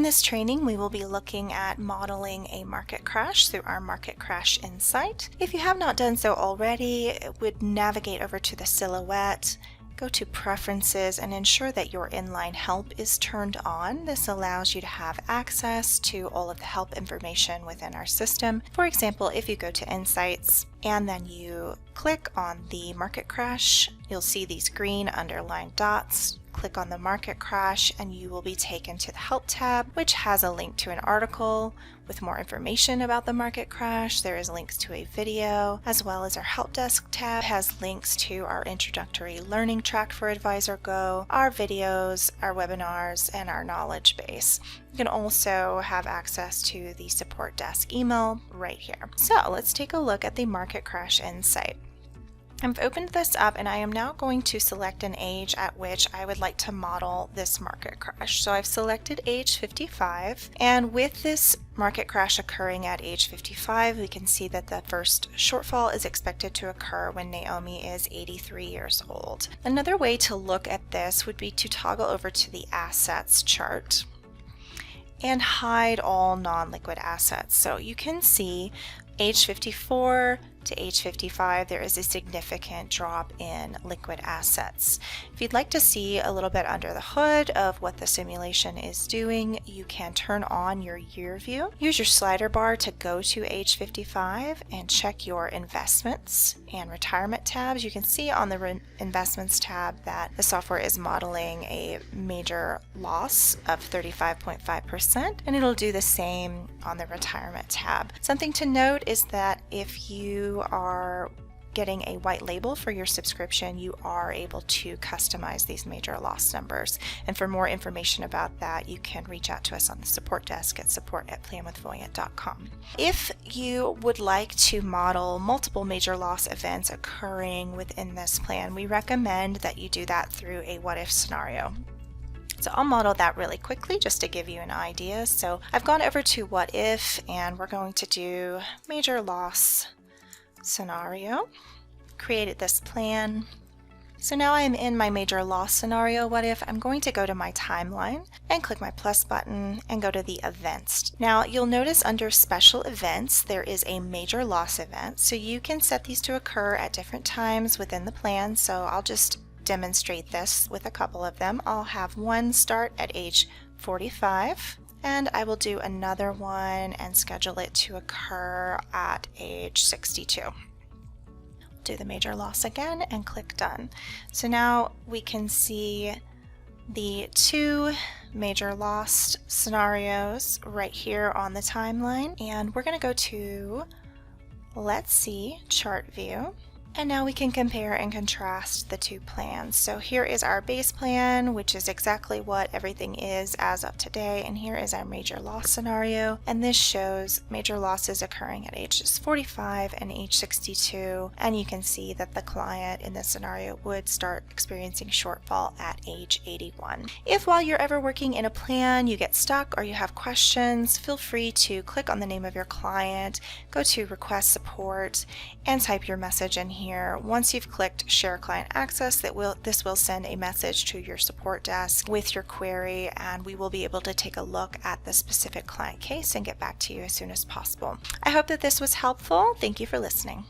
this training, we will be looking at modeling a market crash through our Market Crash Insight. If you have not done so already, would navigate over to the silhouette, go to Preferences, and ensure that your inline help is turned on. This allows you to have access to all of the help information within our system. For example, if you go to Insights and then you click on the market crash, you'll see these green underlined dots. Click on the market crash and you will be taken to the Help tab, which has a link to an article with more information about the market crash. There is links to a video, as well as our Help Desk tab has links to our introductory learning track for Advisor Go, our videos, our webinars, and our knowledge base. You can also have access to the support desk email right here. So let's take a look at the Market Crash Insight. I've opened this up and I am now going to select an age at which I would like to model this market crash. So I've selected age 55, and with this market crash occurring at age 55, we can see that the first shortfall is expected to occur when Naomi is 83 years old. Another way to look at this would be to toggle over to the assets chart and hide all non-liquid assets. So you can see age 54 to age 55, there is a significant drop in liquid assets. If you'd like to see a little bit under the hood of what the simulation is doing, you can turn on your year view. Use your slider bar to go to age 55 and check your investments and retirement tabs. You can see on the investments tab that the software is modeling a major loss of 35.5%, and it'll do the same on the retirement tab. Something to note is that if you are getting a white label for your subscription, you are able to customize these major loss numbers. And for more information about that, you can reach out to us on the support desk at support@planwithvoyant.com. If you would like to model multiple major loss events occurring within this plan, we recommend that you do that through a what-if scenario. So I'll model that really quickly just to give you an idea. So I've gone over to what if, and we're going to do major loss scenario. Created this plan. So now I'm in my major loss scenario what if. I'm going to go to my timeline and click my plus button and go to the events. Now you'll notice under special events there is a major loss event, so you can set these to occur at different times within the plan. So I'll just demonstrate this with a couple of them. I'll have one start at age 45, and I will do another one and schedule it to occur at age 62. Do the major loss again and click done. So now we can see the two major loss scenarios right here on the timeline, and we're going to go to Let's See chart view. And now we can compare and contrast the two plans. So here is our base plan, which is exactly what everything is as of today. And here is our major loss scenario. And this shows major losses occurring at ages 45 and age 62. And you can see that the client in this scenario would start experiencing shortfall at age 81. If while you're ever working in a plan, you get stuck or you have questions, feel free to click on the name of your client, go to Request Support, and type your message in here. Once you've clicked Share Client Access, this will send a message to your support desk with your query, and we will be able to take a look at the specific client case and get back to you as soon as possible. I hope that this was helpful. Thank you for listening.